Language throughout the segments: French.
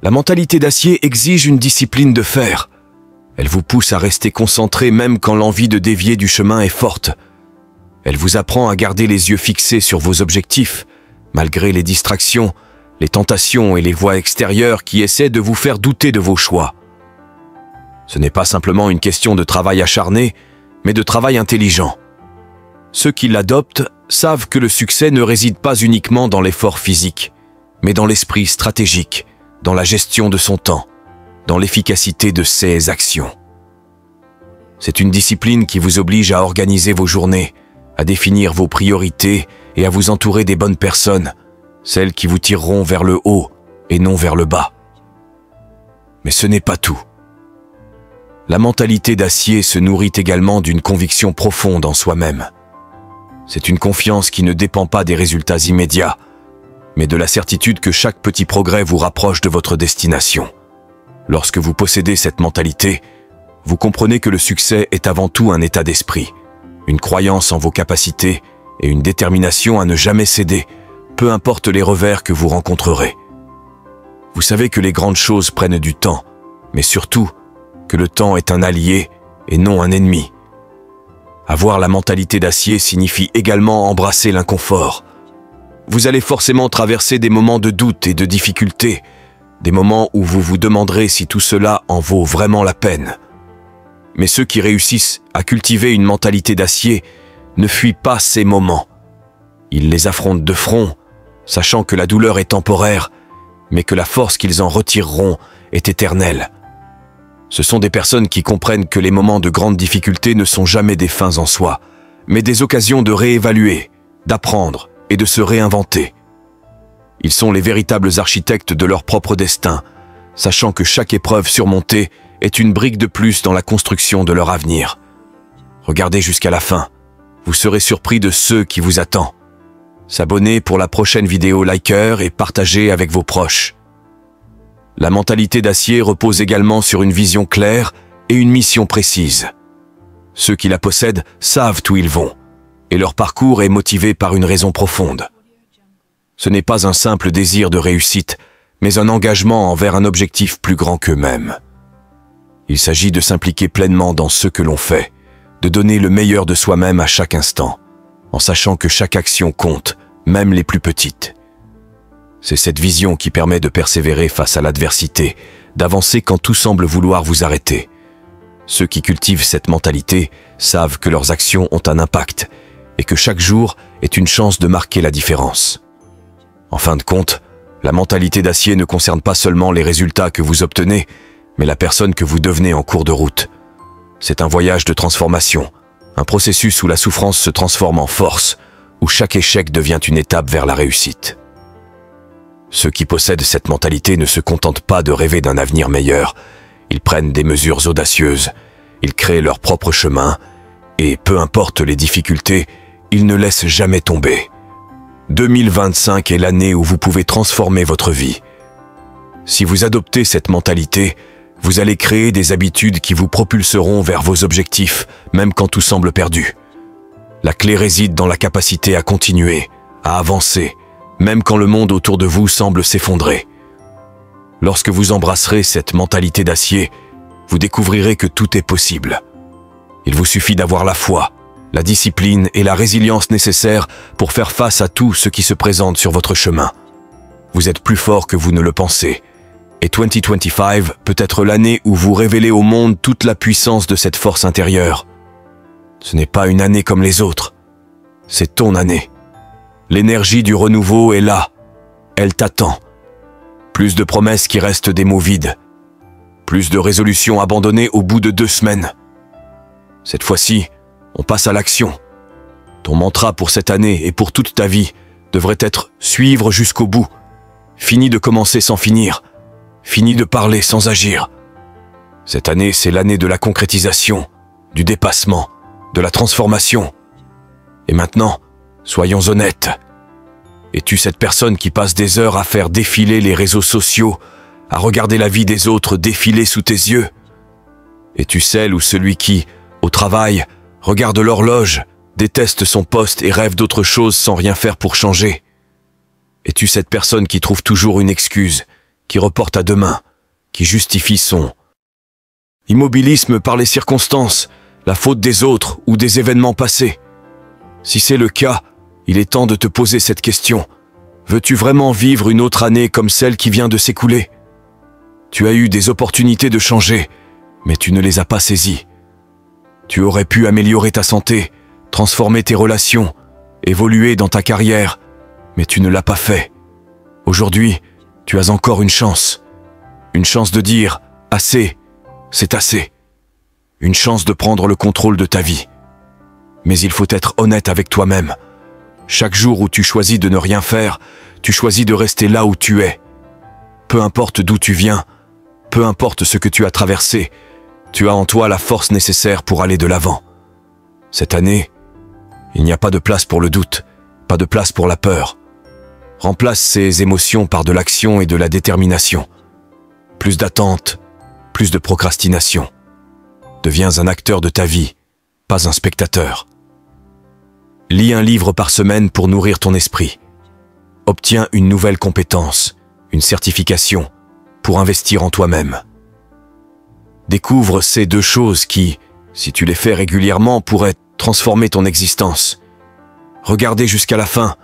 La mentalité d'acier exige une discipline de fer. Elle vous pousse à rester concentré même quand l'envie de dévier du chemin est forte. Elle vous apprend à garder les yeux fixés sur vos objectifs, malgré les distractions, les tentations et les voix extérieures qui essaient de vous faire douter de vos choix. Ce n'est pas simplement une question de travail acharné, mais de travail intelligent. Ceux qui l'adoptent savent que le succès ne réside pas uniquement dans l'effort physique, mais dans l'esprit stratégique, dans la gestion de son temps, dans l'efficacité de ses actions. C'est une discipline qui vous oblige à organiser vos journées, à définir vos priorités et à vous entourer des bonnes personnes, celles qui vous tireront vers le haut et non vers le bas. Mais ce n'est pas tout. La mentalité d'acier se nourrit également d'une conviction profonde en soi-même. C'est une confiance qui ne dépend pas des résultats immédiats, mais de la certitude que chaque petit progrès vous rapproche de votre destination. Lorsque vous possédez cette mentalité, vous comprenez que le succès est avant tout un état d'esprit, une croyance en vos capacités et une détermination à ne jamais céder, peu importe les revers que vous rencontrerez. Vous savez que les grandes choses prennent du temps, mais surtout que le temps est un allié et non un ennemi. Avoir la mentalité d'acier signifie également embrasser l'inconfort. Vous allez forcément traverser des moments de doute et de difficulté, des moments où vous vous demanderez si tout cela en vaut vraiment la peine. Mais ceux qui réussissent à cultiver une mentalité d'acier ne fuient pas ces moments. Ils les affrontent de front, sachant que la douleur est temporaire, mais que la force qu'ils en retireront est éternelle. Ce sont des personnes qui comprennent que les moments de grande difficulté ne sont jamais des fins en soi, mais des occasions de réévaluer, d'apprendre et de se réinventer. Ils sont les véritables architectes de leur propre destin, sachant que chaque épreuve surmontée est une brique de plus dans la construction de leur avenir. Regardez jusqu'à la fin, vous serez surpris de ce qui vous attend. S'abonner pour la prochaine vidéo, liker et partager avec vos proches. La mentalité d'acier repose également sur une vision claire et une mission précise. Ceux qui la possèdent savent où ils vont, et leur parcours est motivé par une raison profonde. Ce n'est pas un simple désir de réussite, mais un engagement envers un objectif plus grand qu'eux-mêmes. Il s'agit de s'impliquer pleinement dans ce que l'on fait, de donner le meilleur de soi-même à chaque instant, en sachant que chaque action compte, même les plus petites. C'est cette vision qui permet de persévérer face à l'adversité, d'avancer quand tout semble vouloir vous arrêter. Ceux qui cultivent cette mentalité savent que leurs actions ont un impact et que chaque jour est une chance de marquer la différence. En fin de compte, la mentalité d'acier ne concerne pas seulement les résultats que vous obtenez, mais la personne que vous devenez en cours de route. C'est un voyage de transformation, un processus où la souffrance se transforme en force, où chaque échec devient une étape vers la réussite. Ceux qui possèdent cette mentalité ne se contentent pas de rêver d'un avenir meilleur. Ils prennent des mesures audacieuses, ils créent leur propre chemin, et peu importe les difficultés, ils ne laissent jamais tomber. 2025 est l'année où vous pouvez transformer votre vie. Si vous adoptez cette mentalité, vous allez créer des habitudes qui vous propulseront vers vos objectifs, même quand tout semble perdu. La clé réside dans la capacité à continuer, à avancer, même quand le monde autour de vous semble s'effondrer. Lorsque vous embrasserez cette mentalité d'acier, vous découvrirez que tout est possible. Il vous suffit d'avoir la foi, la discipline et la résilience nécessaires pour faire face à tout ce qui se présente sur votre chemin. Vous êtes plus fort que vous ne le pensez. Et 2025 peut être l'année où vous révélez au monde toute la puissance de cette force intérieure. Ce n'est pas une année comme les autres. C'est ton année. L'énergie du renouveau est là. Elle t'attend. Plus de promesses qui restent des mots vides. Plus de résolutions abandonnées au bout de 2 semaines. Cette fois-ci, on passe à l'action. Ton mantra pour cette année et pour toute ta vie devrait être « suivre jusqu'au bout ». Fini de commencer sans finir. Fini de parler sans agir. Cette année, c'est l'année de la concrétisation, du dépassement, de la transformation. Et maintenant, soyons honnêtes. Es-tu cette personne qui passe des heures à faire défiler les réseaux sociaux, à regarder la vie des autres défiler sous tes yeux? Es-tu celle ou celui qui, au travail, regarde l'horloge, déteste son poste et rêve d'autre chose sans rien faire pour changer? Es-tu cette personne qui trouve toujours une excuse, qui reporte à demain, qui justifie son immobilisme par les circonstances, la faute des autres ou des événements passés. Si c'est le cas, il est temps de te poser cette question. Veux-tu vraiment vivre une autre année comme celle qui vient de s'écouler? Tu as eu des opportunités de changer, mais tu ne les as pas saisies. Tu aurais pu améliorer ta santé, transformer tes relations, évoluer dans ta carrière, mais tu ne l'as pas fait. Aujourd'hui, tu as encore une chance. Une chance de dire « assez ». C'est assez. Une chance de prendre le contrôle de ta vie. Mais il faut être honnête avec toi-même. Chaque jour où tu choisis de ne rien faire, tu choisis de rester là où tu es. Peu importe d'où tu viens, peu importe ce que tu as traversé, tu as en toi la force nécessaire pour aller de l'avant. Cette année, il n'y a pas de place pour le doute, pas de place pour la peur. Remplace ces émotions par de l'action et de la détermination. Plus d'attente, plus de procrastination. Deviens un acteur de ta vie, pas un spectateur. Lis un livre par semaine pour nourrir ton esprit. Obtiens une nouvelle compétence, une certification, pour investir en toi-même. Découvre ces 2 choses qui, si tu les fais régulièrement, pourraient transformer ton existence. Regardez jusqu'à la fin,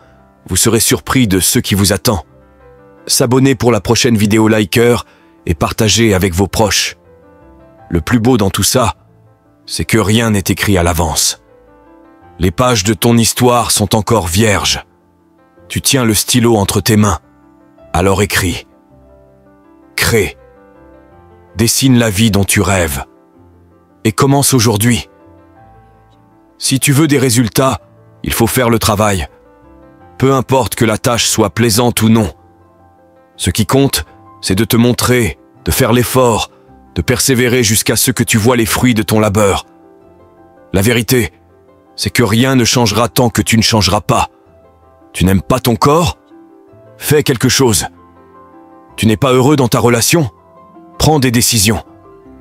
vous serez surpris de ce qui vous attend. S'abonner pour la prochaine vidéo liker et partager avec vos proches. Le plus beau dans tout ça, c'est que rien n'est écrit à l'avance. Les pages de ton histoire sont encore vierges. Tu tiens le stylo entre tes mains, alors écris. Crée. Dessine la vie dont tu rêves. Et commence aujourd'hui. Si tu veux des résultats, il faut faire le travail. Peu importe que la tâche soit plaisante ou non. Ce qui compte, c'est de te montrer, de faire l'effort, de persévérer jusqu'à ce que tu vois les fruits de ton labeur. La vérité, c'est que rien ne changera tant que tu ne changeras pas. Tu n'aimes pas ton corps? Fais quelque chose. Tu n'es pas heureux dans ta relation? Prends des décisions.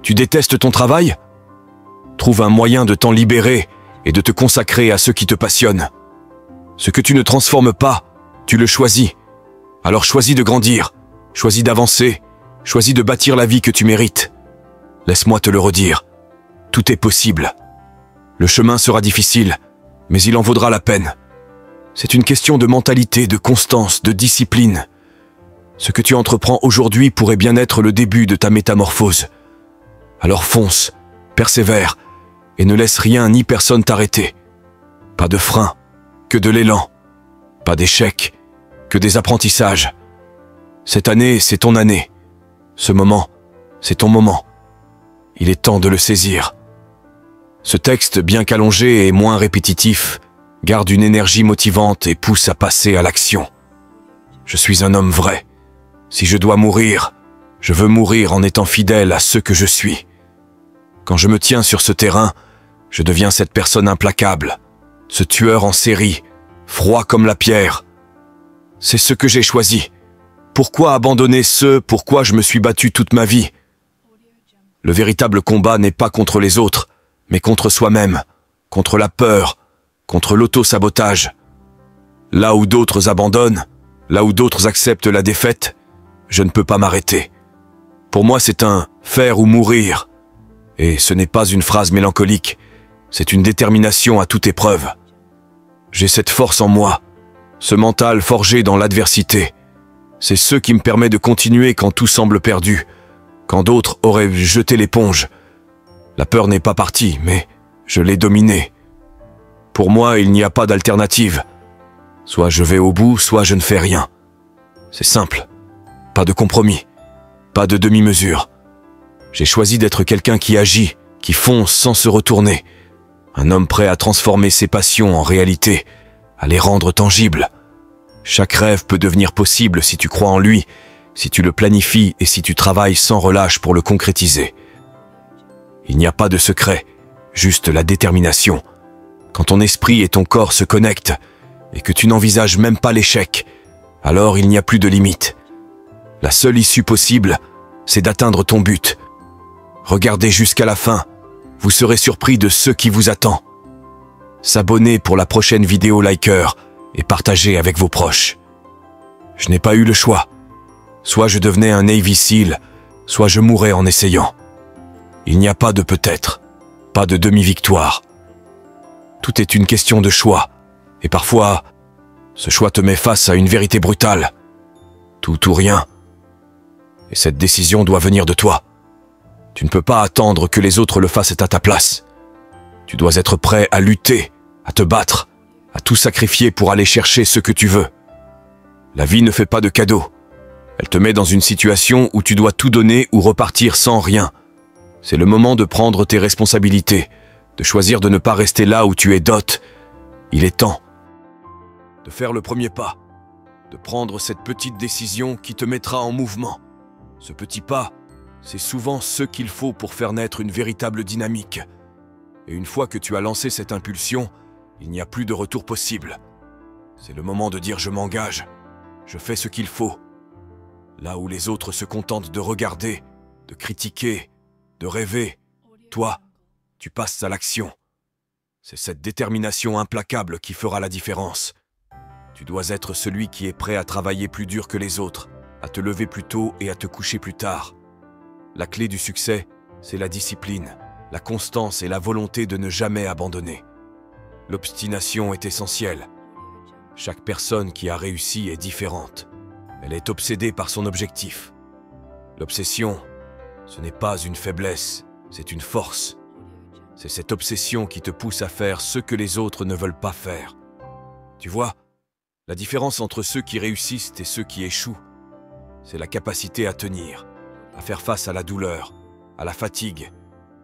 Tu détestes ton travail? Trouve un moyen de t'en libérer et de te consacrer à ce qui te passionne. Ce que tu ne transformes pas, tu le choisis. Alors choisis de grandir, choisis d'avancer, choisis de bâtir la vie que tu mérites. Laisse-moi te le redire, tout est possible. Le chemin sera difficile, mais il en vaudra la peine. C'est une question de mentalité, de constance, de discipline. Ce que tu entreprends aujourd'hui pourrait bien être le début de ta métamorphose. Alors fonce, persévère, et ne laisse rien ni personne t'arrêter. Pas de frein, que de l'élan. Pas d'échec, que des apprentissages. Cette année, c'est ton année. Ce moment, c'est ton moment. Il est temps de le saisir. Ce texte, bien qu'allongé et moins répétitif, garde une énergie motivante et pousse à passer à l'action. Je suis un homme vrai. Si je dois mourir, je veux mourir en étant fidèle à ce que je suis. Quand je me tiens sur ce terrain, je deviens cette personne implacable, ce tueur en série, froid comme la pierre. C'est ce que j'ai choisi. Pourquoi abandonner ce pourquoi je me suis battu toute ma vie? Le véritable combat n'est pas contre les autres, mais contre soi-même, contre la peur, contre l'auto-sabotage. Là où d'autres abandonnent, là où d'autres acceptent la défaite, je ne peux pas m'arrêter. Pour moi, c'est un « faire ou mourir ». Et ce n'est pas une phrase mélancolique, c'est une détermination à toute épreuve. J'ai cette force en moi, ce mental forgé dans l'adversité. C'est ce qui me permet de continuer quand tout semble perdu, quand d'autres auraient jeté l'éponge. La peur n'est pas partie, mais je l'ai dominée. Pour moi, il n'y a pas d'alternative. Soit je vais au bout, soit je ne fais rien. C'est simple. Pas de compromis. Pas de demi-mesure. J'ai choisi d'être quelqu'un qui agit, qui fonce sans se retourner. Un homme prêt à transformer ses passions en réalité, à les rendre tangibles. Chaque rêve peut devenir possible si tu crois en lui, si tu le planifies et si tu travailles sans relâche pour le concrétiser. Il n'y a pas de secret, juste la détermination. Quand ton esprit et ton corps se connectent et que tu n'envisages même pas l'échec, alors il n'y a plus de limite. La seule issue possible, c'est d'atteindre ton but. Regardez jusqu'à la fin, vous serez surpris de ce qui vous attend. S'abonner pour la prochaine vidéo liker et partager avec vos proches. Je n'ai pas eu le choix. Soit je devenais un Navy SEAL, soit je mourais en essayant. Il n'y a pas de peut-être, pas de demi-victoire. Tout est une question de choix, et parfois, ce choix te met face à une vérité brutale. Tout ou rien. Et cette décision doit venir de toi. Tu ne peux pas attendre que les autres le fassent à ta place. Tu dois être prêt à lutter, à te battre, à tout sacrifier pour aller chercher ce que tu veux. La vie ne fait pas de cadeaux. Elle te met dans une situation où tu dois tout donner ou repartir sans rien. C'est le moment de prendre tes responsabilités, de choisir de ne pas rester là où tu es dot. Il est temps de faire le premier pas, de prendre cette petite décision qui te mettra en mouvement. Ce petit pas, c'est souvent ce qu'il faut pour faire naître une véritable dynamique. Et une fois que tu as lancé cette impulsion, il n'y a plus de retour possible. C'est le moment de dire « je m'engage, je fais ce qu'il faut ». Là où les autres se contentent de regarder, de critiquer, de rêver, toi, tu passes à l'action. C'est cette détermination implacable qui fera la différence. Tu dois être celui qui est prêt à travailler plus dur que les autres, à te lever plus tôt et à te coucher plus tard. La clé du succès, c'est la discipline, la constance et la volonté de ne jamais abandonner. L'obstination est essentielle. Chaque personne qui a réussi est différente. Elle est obsédée par son objectif. L'obsession, ce n'est pas une faiblesse, c'est une force. C'est cette obsession qui te pousse à faire ce que les autres ne veulent pas faire. Tu vois, la différence entre ceux qui réussissent et ceux qui échouent, c'est la capacité à tenir, à faire face à la douleur, à la fatigue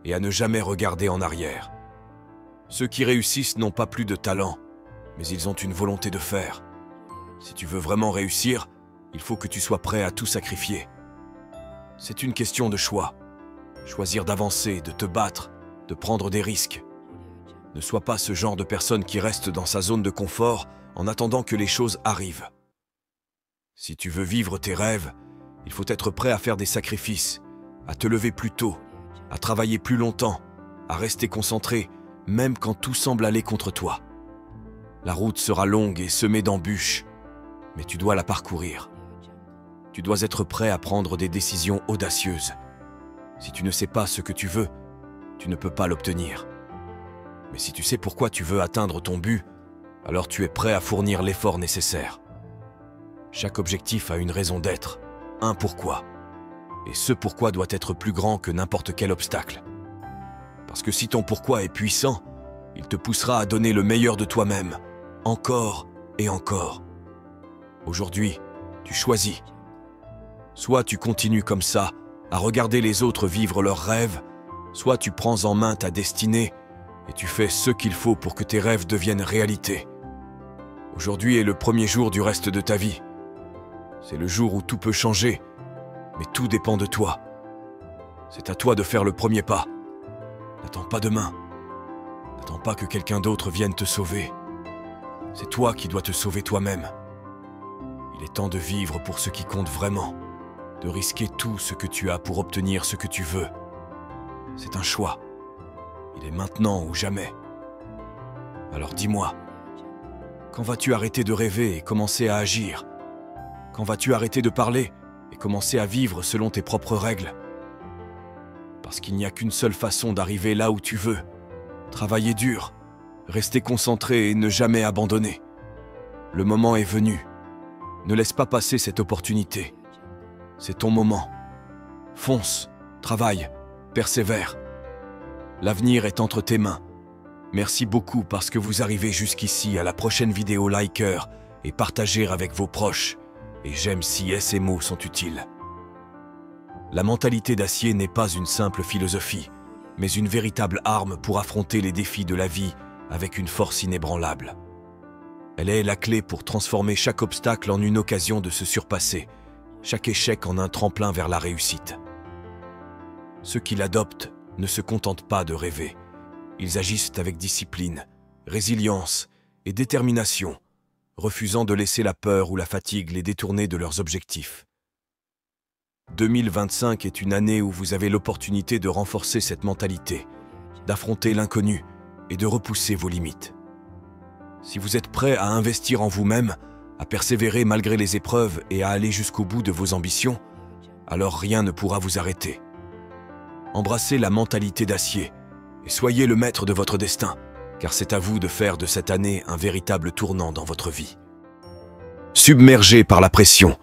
et à ne jamais regarder en arrière. Ceux qui réussissent n'ont pas plus de talent, mais ils ont une volonté de faire. Si tu veux vraiment réussir, il faut que tu sois prêt à tout sacrifier. C'est une question de choix. Choisir d'avancer, de te battre, de prendre des risques. Ne sois pas ce genre de personne qui reste dans sa zone de confort en attendant que les choses arrivent. Si tu veux vivre tes rêves, il faut être prêt à faire des sacrifices, à te lever plus tôt, à travailler plus longtemps, à rester concentré, même quand tout semble aller contre toi. La route sera longue et semée d'embûches, mais tu dois la parcourir. Tu dois être prêt à prendre des décisions audacieuses. Si tu ne sais pas ce que tu veux, tu ne peux pas l'obtenir. Mais si tu sais pourquoi tu veux atteindre ton but, alors tu es prêt à fournir l'effort nécessaire. Chaque objectif a une raison d'être, un pourquoi. Et ce pourquoi doit être plus grand que n'importe quel obstacle. Parce que si ton pourquoi est puissant, il te poussera à donner le meilleur de toi-même, encore et encore. Aujourd'hui, tu choisis. Soit tu continues comme ça, à regarder les autres vivre leurs rêves, soit tu prends en main ta destinée et tu fais ce qu'il faut pour que tes rêves deviennent réalité. Aujourd'hui est le premier jour du reste de ta vie. C'est le jour où tout peut changer, mais tout dépend de toi. C'est à toi de faire le premier pas. N'attends pas demain. N'attends pas que quelqu'un d'autre vienne te sauver. C'est toi qui dois te sauver toi-même. Il est temps de vivre pour ce qui compte vraiment, de risquer tout ce que tu as pour obtenir ce que tu veux. C'est un choix. Il est maintenant ou jamais. Alors dis-moi, quand vas-tu arrêter de rêver et commencer à agir? Quand vas-tu arrêter de parler et commencer à vivre selon tes propres règles? Parce qu'il n'y a qu'une seule façon d'arriver là où tu veux. Travailler dur, rester concentré et ne jamais abandonner. Le moment est venu. Ne laisse pas passer cette opportunité. C'est ton moment. Fonce, travaille, persévère. L'avenir est entre tes mains. Merci beaucoup parce que vous arrivez jusqu'ici. À la prochaine vidéo, liker et partager avec vos proches. Et j'aime si ces mots sont utiles. La mentalité d'acier n'est pas une simple philosophie, mais une véritable arme pour affronter les défis de la vie avec une force inébranlable. Elle est la clé pour transformer chaque obstacle en une occasion de se surpasser, chaque échec en un tremplin vers la réussite. Ceux qui l'adoptent ne se contentent pas de rêver. Ils agissent avec discipline, résilience et détermination, refusant de laisser la peur ou la fatigue les détourner de leurs objectifs. 2025 est une année où vous avez l'opportunité de renforcer cette mentalité, d'affronter l'inconnu et de repousser vos limites. Si vous êtes prêt à investir en vous-même, à persévérer malgré les épreuves et à aller jusqu'au bout de vos ambitions, alors rien ne pourra vous arrêter. Embrassez la mentalité d'acier et soyez le maître de votre destin, car c'est à vous de faire de cette année un véritable tournant dans votre vie. Submergé par la pression,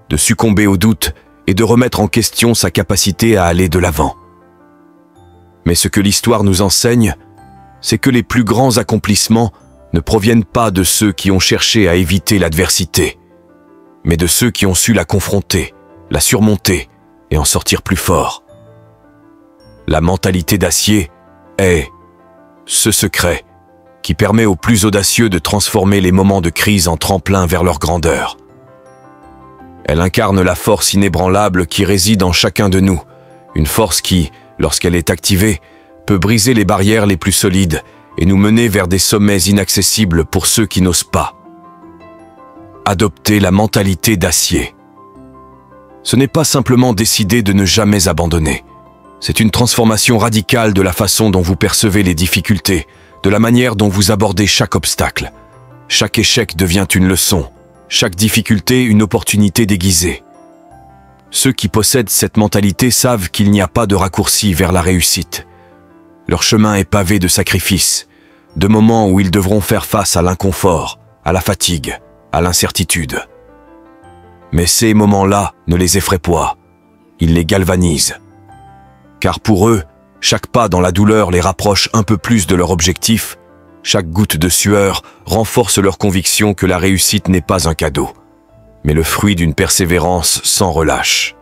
de succomber au doute et de remettre en question sa capacité à aller de l'avant. Mais ce que l'histoire nous enseigne, c'est que les plus grands accomplissements ne proviennent pas de ceux qui ont cherché à éviter l'adversité, mais de ceux qui ont su la confronter, la surmonter et en sortir plus fort. La mentalité d'acier est ce secret qui permet aux plus audacieux de transformer les moments de crise en tremplin vers leur grandeur. Elle incarne la force inébranlable qui réside en chacun de nous, une force qui, lorsqu'elle est activée, peut briser les barrières les plus solides et nous mener vers des sommets inaccessibles pour ceux qui n'osent pas. Adopter la mentalité d'acier. Ce n'est pas simplement décider de ne jamais abandonner. C'est une transformation radicale de la façon dont vous percevez les difficultés, de la manière dont vous abordez chaque obstacle. Chaque échec devient une leçon, chaque difficulté une opportunité déguisée. Ceux qui possèdent cette mentalité savent qu'il n'y a pas de raccourci vers la réussite. Leur chemin est pavé de sacrifices, de moments où ils devront faire face à l'inconfort, à la fatigue, à l'incertitude. Mais ces moments-là ne les effraient pas, ils les galvanisent. Car pour eux, chaque pas dans la douleur les rapproche un peu plus de leur objectif, chaque goutte de sueur renforce leur conviction que la réussite n'est pas un cadeau, mais le fruit d'une persévérance sans relâche.